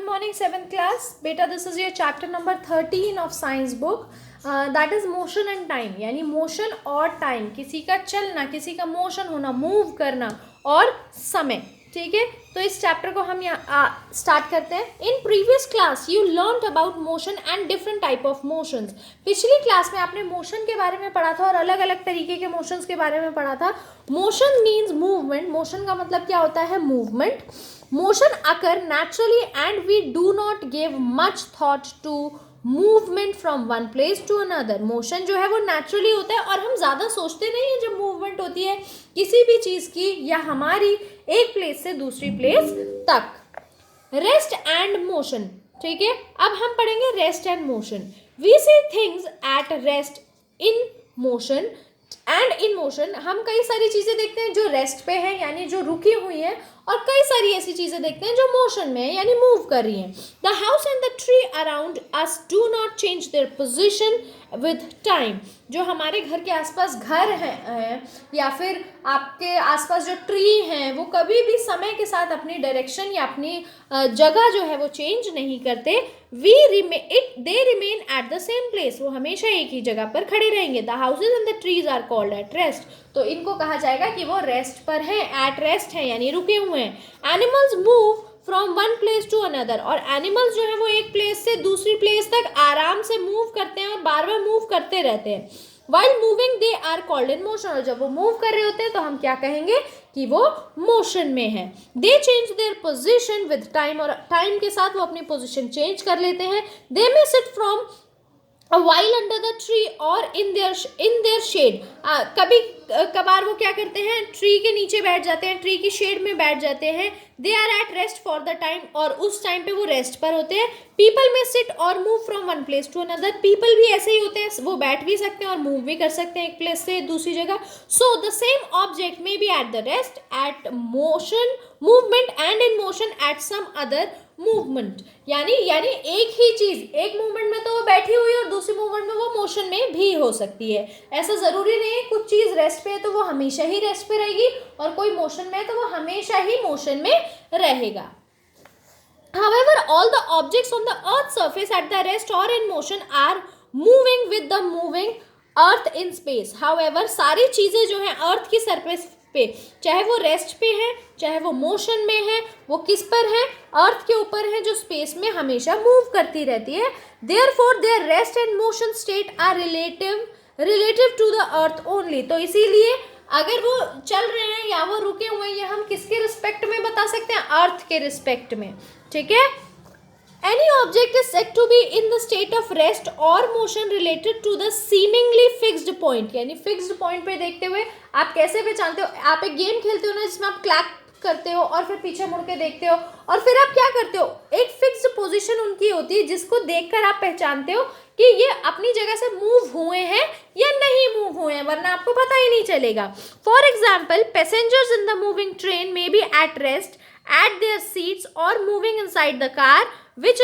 morning, 7th class. Beta, this is your chapter number 13 of science book. That is motion and time. यानी motion और time, किसी का चलना, किसी का motion होना, move करना और समय. ठीक है, तो इस चैप्टर को हम यहाँ स्टार्ट करते हैं. In previous class you learn about motion and different type of motions. पिछली क्लास में आपने मोशन के बारे में पढ़ा था और अलग अलग तरीके के मोशंस के बारे में पढ़ा था. Motion means movement. मोशन का मतलब क्या होता है? Movement. Motion occur naturally and we do not give much thought to movement from one place to another. Motion जो है वो नेचुरली होता है और हम ज़्यादा सोचते नहीं हैं जब मूवमेंट होती है किसी भी चीज़ की या हमारी एक प्लेस से दूसरी प्लेस तक. Rest and motion. ठीक है, अब हम पढ़ेंगे rest and motion. We see things at rest in motion and in motion. हम कई सारी चीज़ें देखते हैं जो रेस्ट पे हैं यानी जो रुकी हुई हैं, और कई सारी ऐसी चीज़ें देखते हैं जो मोशन में है यानी मूव कर रही हैं. The house and the tree around us do not change their position with time. जो हमारे घर के आसपास घर हैं या फिर आपके आसपास जो ट्री हैं वो कभी भी समय के साथ अपनी डायरेक्शन या अपनी जगह जो है वो चेंज नहीं करते. They remain at the same place. वो हमेशा एक ही जगह पर खड़े रहेंगे. The houses and the trees are called at rest. तो इनको कहा जाएगा कि वो रेस्ट पर हैं, एट रेस्ट हैं यानी रुके हुए हैं. Animals move from one place to another. और एनिमल्स जो है वो एक प्लेस से दूसरी प्लेस तक आराम से मूव करते हैं और बार बार मूव करते रहते हैं. While moving they are called in motion. और जब वो मूव कर रहे होते हैं तो हम क्या कहेंगे कि वो मोशन में है. They change their position with time. और टाइम के साथ वो अपनी पोजिशन चेंज कर लेते हैं. They may sit from a while under the tree or in their shade. कभी कभार वो क्या करते हैं, ट्री के नीचे बैठ जाते हैं, ट्री की शेड में बैठ जाते हैं. They are at rest for the time. और उस टाइम पे वो रेस्ट पर होते हैं. पीपल में सिट और move from one place to another. People भी ऐसे ही होते हैं, वो बैठ भी सकते हैं और मूव भी कर सकते हैं एक प्लेस से दूसरी जगह. So the same object may be at the rest at motion movement and in motion at some other movement. यानी एक ही चीज एक मूवमेंट में तो वो बैठी हुई है और दूसरी मूवमेंट में वो मोशन में भी हो सकती है. ऐसा जरूरी नहीं है कुछ चीज रेस्ट पे है तो वो हमेशा ही रेस्ट पे रहेगी और कोई मोशन में है तो वो हमेशा ही मोशन में रहेगा. However, all the objects on the earth surface at the rest or in motion are moving with the moving earth in space. However, सारी चीजें जो हैं अर्थ की सरफेस पे, चाहे वो रेस्ट पे है चाहे वो मोशन में है, वो किस पर है? अर्थ के ऊपर है जो स्पेस में हमेशा मूव करती रहती है. Therefore, their rest and motion state are relative to the earth only. तो इसीलिए अगर वो चल रहे हैं या वो रुके हुए हैं ये हम किसके रिस्पेक्ट में बता सकते हैं? अर्थ के रिस्पेक्ट में. ठीक है. Any object is said to be in the state of rest or motion related to the seemingly fixed point. यानी fixed point पे देखते हुए आप कैसे पहचानते हो? आप एक गेम खेलते हो ना जिसमें आप क्लैप करते हो और फिर पीछे मुड़ के देखते हो और फिर आप क्या करते हो, एक फिक्स्ड पोजीशन उनकी होती है जिसको देखकर आप पहचानते हो कि ये अपनी जगह से मूव हुए हैं या नहीं मूव हुए हैं, वरना आपको पता ही नहीं चलेगा. For example, passengers in the moving train may be at rest at their seats or moving inside the car which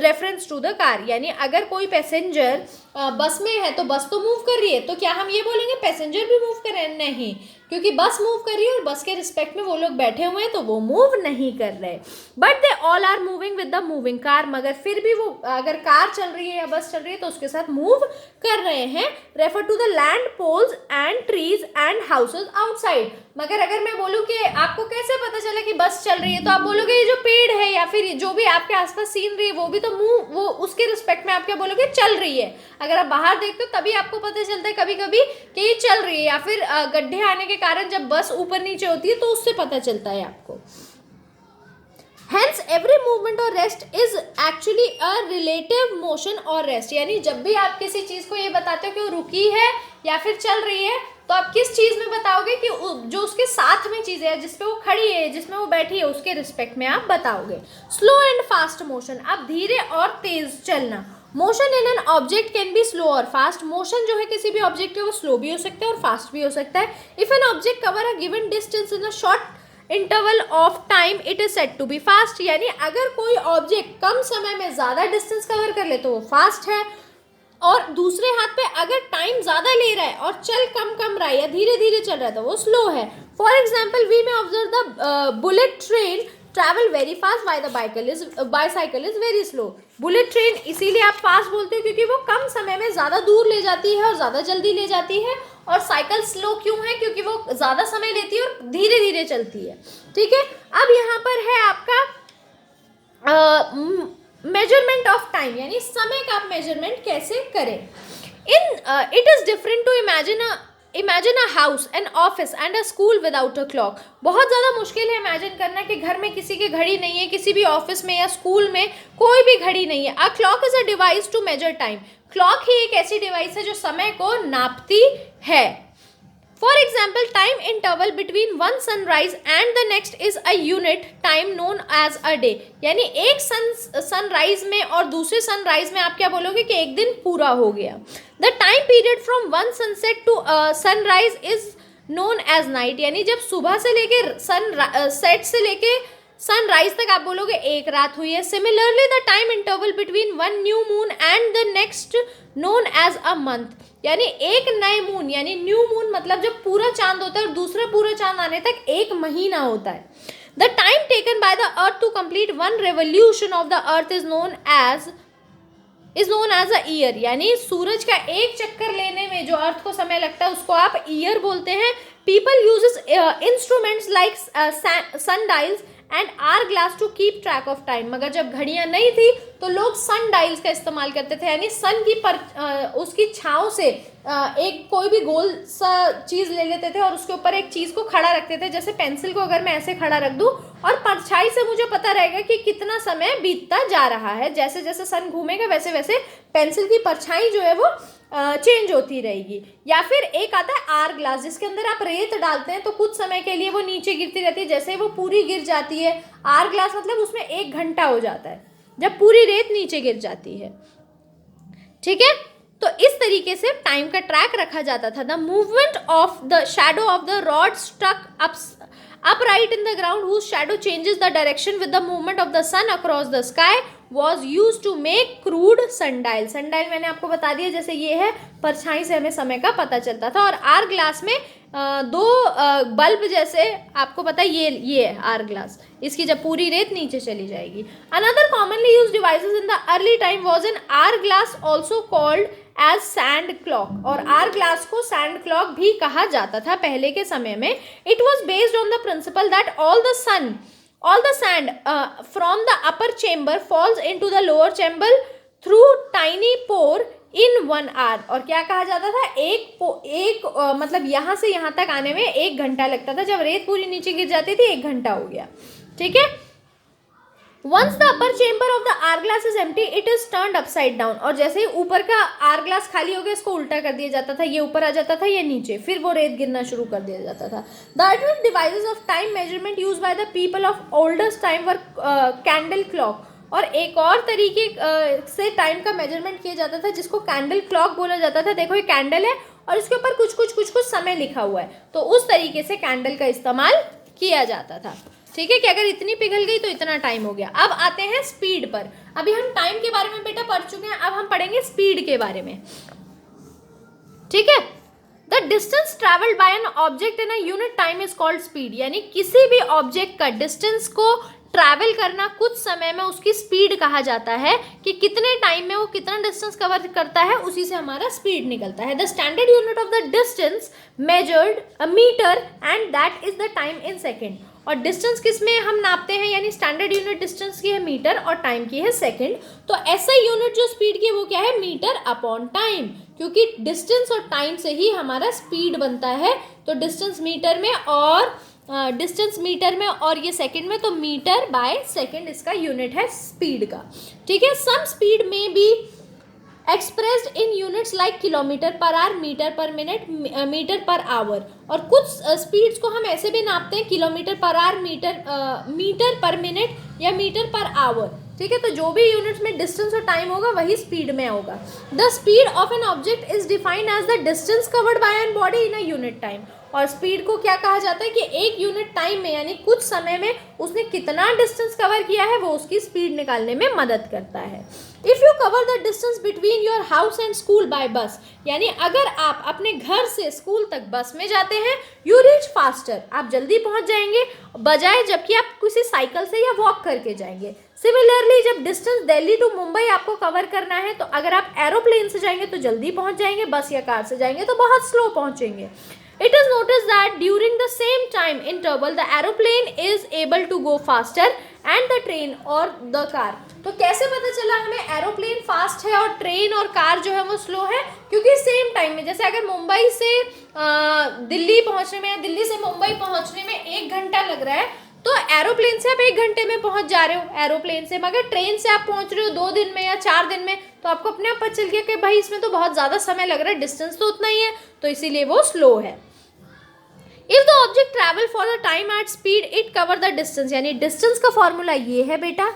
reference to the car. यानी अगर कोई पैसेंजर बस में है तो बस तो मूव कर रही है, तो क्या हम ये बोलेंगे पैसेंजर भी मूव कर रहे हैं? नहीं, क्योंकि बस मूव कर रही है और बस के रिस्पेक्ट में वो लोग बैठे हुए हैं तो वो मूव नहीं कर रहे. But they all are moving with the moving car. मगर फिर भी वो अगर कार चल रही है या बस चल रही है तो उसके साथ मूव कर रहे हैं. Refer to the land poles and trees and houses outside. मगर अगर मैं बोलूँ कि आपको कैसे पता चला कि बस चल रही है, तो आप बोलोगे ये जो पेड़ है या फिर जो भी आपके आसपास सीनरी है वो भी तो मूव, वो उसके रिस्पेक्ट में आप क्या बोलोगे? चल रही है. अगर आप बाहर देखते हो तभी आपको पता चलता है कभी कभी कि ये चल रही है, या फिर गड्ढे आने के कारण जब बस ऊपर नीचे होती है तो उससे पता चलता है आपको. Hence, every movement or rest is actually a relative motion or rest. यानी जब भी आप किसी चीज़ को ये बताते हो कि वो रुकी है या फिर चल रही है तो आप किस चीज़ में बताओगे कि जो उसके साथ में चीज़ें हैं, जिस पे वो खड़ी है, जिसमें वो बैठी है, उसके रिस्पेक्ट में आप बताओगे. Slow and fast motion. अब धीरे और तेज चलना. Motion in an object can be slow और फास्ट. मोशन जो है किसी भी ऑब्जेक्ट का वो स्लो भी हो सकता है और फास्ट भी हो सकता है. If an object cover a given distance in a short interval of time it is said to be fast. यानी अगर कोई ऑब्जेक्ट कम समय में ज़्यादा डिस्टेंस कवर कर ले तो वो फास्ट है, और दूसरे हाथ पे अगर टाइम ज़्यादा ले रहा है और चल कम रहा है या धीरे धीरे चल रहा है तो वो स्लो है. For example, we may observe the bullet train travel very fast, bicycle is very slow. Bullet train इसीलिए आप फास्ट बोलते हो क्योंकि वो कम समय में ज़्यादा दूर ले जाती है और ज़्यादा जल्दी ले जाती है। और साइकिल स्लो क्यों है? क्योंकि वो ज़्यादा समय लेती है और धीरे धीरे चलती है। ठीक है, अब यहाँ पर है आपका मेजरमेंट ऑफ टाइम, यानी समय का आप मेजरमेंट कैसे करें। It is different to imagine a house, an office and a school without a clock. बहुत ज़्यादा मुश्किल है इमेजिन करना कि घर में किसी की घड़ी नहीं है, किसी भी ऑफिस में या स्कूल में कोई भी घड़ी नहीं है। A clock is a device to measure time. Clock ही एक ऐसी डिवाइस है जो समय को नापती है। For example, time interval between one sunrise and the next is a unit time known as a day. यानी एक सनराइज में और दूसरे सनराइज में आप क्या बोलोगे कि एक दिन पूरा हो गया। The time period from one sunset to sunrise is known as night. यानी जब सुबह से लेके सेट से लेके सनराइज तक आप बोलोगे एक रात हुई है। Similarly the time interval between one new moon and the next known as a month. यानी एक नए मून, यानी न्यू मून मतलब जब पूरा चांद होता है और दूसरा पूरा चांद आने तक एक महीना होता है। The time taken by the earth to complete one revolution of the earth is known as a year. यानी सूरज का एक चक्कर लेने में जो अर्थ को समय लगता है उसको आप ईयर बोलते हैं। People uses instruments like sun dials and hour glass to keep track of time. मगर जब घड़ियां नहीं थी तो लोग सन डायल्स का इस्तेमाल करते थे, यानी सन की उसकी छाँव से एक कोई भी गोल सा चीज़ ले लेते थे और उसके ऊपर एक चीज़ को खड़ा रखते थे। जैसे पेंसिल को अगर मैं ऐसे खड़ा रख दूं और परछाई से मुझे पता रहेगा कि कितना समय बीतता जा रहा है। जैसे जैसे सन घूमेगा वैसे वैसे पेंसिल की परछाई जो है वो चेंज होती रहेगी। या फिर एक आता है आर ग्लास, जिसके अंदर आप रेत डालते हैं तो कुछ समय के लिए वो नीचे गिरती रहती है, जैसे वो पूरी गिर जाती है। आर ग्लास मतलब उसमें 1 घंटा हो जाता है जब पूरी रेत नीचे गिर जाती है। ठीक है, तो इस तरीके से टाइम का ट्रैक रखा जाता था। The movement of the shadow of the rod stuck upright in the ground whose shadow changes the direction with the movement of the sun across the sky was used to make crude sundial। sundial मैंने आपको बता दिया, जैसे ये है परछाई से हमें समय का पता चलता था। और आर ग्लास में दो बल्ब जैसे आपको पता है ये है आर ग्लास, इसकी जब पूरी रेत नीचे चली जाएगी। Another commonly use devices in the early time was an hour glass also called as sand clock. और आर ग्लास को सैंड क्लॉक भी कहा जाता था पहले के समय में। It was based on the principle that all the sand from the upper chamber falls into the lower chamber through tiny pore in 1 hour। और क्या कहा जाता था, मतलब यहाँ से यहाँ तक आने में 1 घंटा लगता था। जब रेत पूरी नीचे गिर जाती थी 1 घंटा हो गया। ठीक है, Once the upper chamber of the hour glass is empty, it is turned upside down। और जैसे ही ऊपर का आर ग्लास खाली हो गया इसको उल्टा कर दिया जाता था, ये ऊपर आ जाता था, ये नीचे, फिर वो रेत गिरना शुरू कर दिया जाता था। The advanced devices of time measurement used by the people of oldest time were candle clock। और एक और तरीके से टाइम का मेजरमेंट किया जाता था जिसको कैंडल क्लॉक बोला जाता था। देखो ये कैंडल है और इसके ऊपर कुछ समय लिखा हुआ है, तो उस तरीके से कैंडल का इस्तेमाल किया जाता था। ठीक है, कि अगर इतनी पिघल गई तो इतना टाइम हो गया। अब आते हैं स्पीड पर। अभी हम टाइम के बारे में बेटा पढ़ चुके हैं, अब हम पढ़ेंगे स्पीड के बारे में। ठीक है, the distance travelled by an object in a unit time is called speed. यानी किसी भी ऑब्जेक्ट का डिस्टेंस को ट्रैवल करना कुछ समय में उसकी स्पीड कहा जाता है, कि कितने टाइम में वो कितना डिस्टेंस कवर करता है, उसी से हमारा स्पीड निकलता है। The standard unit of the distance measured a metre and that is the time in second. और डिस्टेंस किस में हम नापते हैं, यानी स्टैंडर्ड यूनिट डिस्टेंस की है मीटर और टाइम की है सेकेंड। तो ऐसा यूनिट जो स्पीड की है वो क्या है, मीटर अपॉन टाइम, क्योंकि डिस्टेंस और टाइम से ही हमारा स्पीड बनता है। तो डिस्टेंस मीटर में और ये सेकंड में, तो मीटर बाय सेकंड इसका यूनिट है स्पीड का। ठीक है, सम स्पीड में भी expressed in units like kilometre per hour, metre per minute, metre per hour. और कुछ स्पीड्स को हम ऐसे भी नापते हैं, kilometre per hour, metre per minute या मीटर पर आवर। ठीक है, तो जो भी यूनिट्स में डिस्टेंस और टाइम होगा वही स्पीड में होगा। The speed of an object is defined as the distance covered by an body in a unit time. और स्पीड को क्या कहा जाता है कि एक यूनिट टाइम में यानी कुछ समय में उसने कितना डिस्टेंस कवर किया है वो उसकी स्पीड निकालने में मदद करता है। If you cover the distance between your house and school by बस, यानी अगर आप अपने घर से स्कूल तक बस में जाते हैं, यू रीच फास्टर, आप जल्दी पहुंच जाएंगे बजाय जबकि आप किसी साइकिल से या वॉक करके जाएंगे। सिमिलरली जब डिस्टेंस दिल्ली टू मुंबई आपको कवर करना है तो अगर आप एरोप्लेन से जाएंगे तो जल्दी पहुंच जाएंगे, बस या कार से जाएंगे तो बहुत स्लो पहुंचेंगे। It is noticed that during the same time interval the aeroplane is able to go faster and the train or the car। तो कैसे पता चला हमें एरोप्लेन फास्ट है और ट्रेन और कार जो है वो स्लो है? क्योंकि सेम टाइम में, जैसे अगर मुंबई से दिल्ली पहुंचने में या दिल्ली से मुंबई पहुंचने में 1 घंटा लग रहा है तो एरोप्लेन से आप 1 घंटे में पहुंच जा रहे हो एरोप्लेन से, मगर ट्रेन से आप पहुंच रहे हो 2 दिन में या 4 दिन में, तो आपको अपने आप पता चल गया कि भाई इसमें तो बहुत ज़्यादा समय लग रहा है, डिस्टेंस तो उतना ही है, तो इसीलिए वो स्लो है। If the object travel for the time at speed it cover the distance, यानी डिस्टेंस का फॉर्मूला ये है बेटा,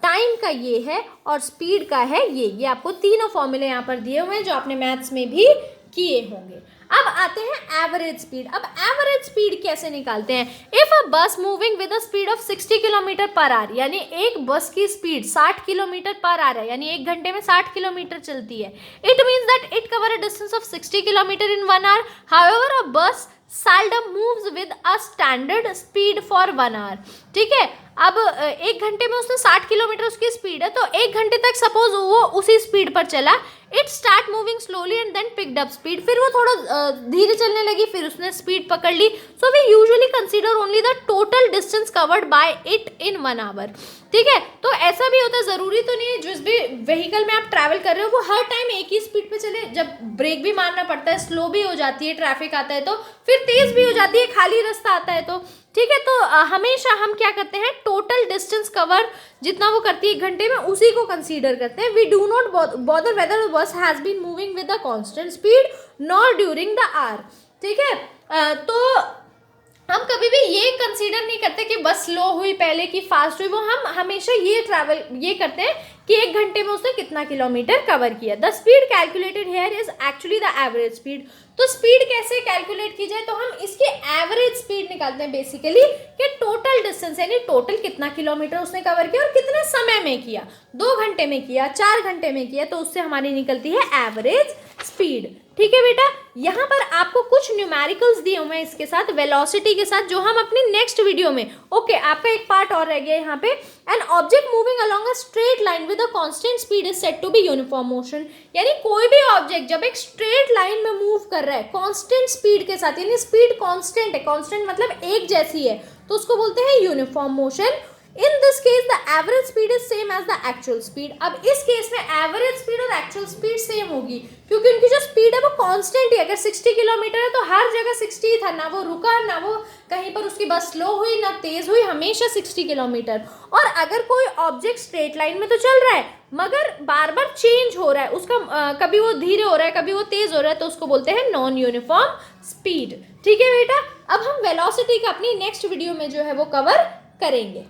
टाइम का ये है और स्पीड का है ये आपको तीनों फॉर्मूले यहाँ पर दिए हुए हैं जो आपने मैथ्स में भी किए होंगे। अब आते हैं एवरेज स्पीड। अब एवरेज स्पीड कैसे निकालते हैं? इफ अ बस moving with a speed of 60 kilometre per our, यानी एक बस की स्पीड 60 किलोमीटर पर आवर है, यानी 1 घंटे में 60 किलोमीटर चलती है, it means that it cover a distance of 60 kilometre in 1 hour. However a bus seldom moves with a standard speed for 1 hour। ठीक है, अब 1 घंटे में उसने 60 किलोमीटर उसकी स्पीड है, तो 1 घंटे तक सपोज वो उसी स्पीड पर चला, it start moving slowly and then picked up speed, फिर वो थोड़ा धीरे चलने लगी, फिर उसने स्पीड पकड़ ली। So we usually consider only the total distance covered by it in 1 hour. ठीक है, तो ऐसा भी होता है, ज़रूरी तो नहीं है जिस भी व्हीकल में आप ट्रैवल कर रहे हो वो हर टाइम एक ही स्पीड पे चले, जब ब्रेक भी मारना पड़ता है, स्लो भी हो जाती है, ट्रैफिक आता है तो, फिर तेज़ भी हो जाती है, खाली रास्ता आता है तो। ठीक है, तो हमेशा हम क्या करते हैं, टोटल डिस्टेंस कवर जितना वो करती है 1 घंटे में उसी को कंसीडर करते हैं। We do not bother whether the bus has been moving with a constant speed nor during the hour. ठीक है, तो हम कभी भी ये कंसीडर नहीं करते कि बस स्लो हुई पहले कि फास्ट हुई, वो हम हमेशा ये करते हैं कि 1 घंटे में उसने कितना किलोमीटर कवर किया। The speed calculated here is actually the average speed. तो स्पीड कैसे कैलकुलेट की जाए, तो हम इसकी एवरेज स्पीड निकालते हैं बेसिकली कि टोटल डिस्टेंस यानी टोटल कितना किलोमीटर उसने कवर किया और कितने समय में किया, 2 घंटे में किया, 4 घंटे में किया, तो उससे हमारी निकलती है एवरेज स्पीड। ठीक है बेटा, यहाँ पर आपको कुछ न्यूमेरिकल्स दिए हुए हैं इसके साथ, वेलोसिटी के साथ, जो हम अपनी नेक्स्ट वीडियो में, ओके आपका एक पार्ट और रह गया यहाँ पे। An object moving along a straight line with a constant speed is said to be uniform motion, यानी कोई भी ऑब्जेक्ट जब एक स्ट्रेट लाइन में मूव कर रहा है कांस्टेंट स्पीड के साथ, यानी स्पीड कांस्टेंट है, कांस्टेंट मतलब एक जैसी है, तो उसको बोलते हैं uniform motion. In this case the average speed is same as the actual speed। अब इस केस में एवरेज स्पीड और एक्चुअल स्पीड सेम होगी क्योंकि उनकी जो स्पीड है वो कांस्टेंट ही है। अगर 60 किलोमीटर है तो हर जगह 60 ही था, ना वो रुका, ना वो कहीं पर उसकी बस स्लो हुई ना तेज हुई, हमेशा 60 किलोमीटर। और अगर कोई ऑब्जेक्ट स्ट्रेट लाइन में तो चल रहा है मगर बार बार चेंज हो रहा है उसका, कभी वो धीरे हो रहा है कभी वो तेज हो रहा है, तो उसको बोलते हैं नॉन यूनिफॉर्म स्पीड। ठीक है बेटा, अब हम वेलोसिटी का अपनी नेक्स्ट वीडियो में जो है वो कवर करेंगे।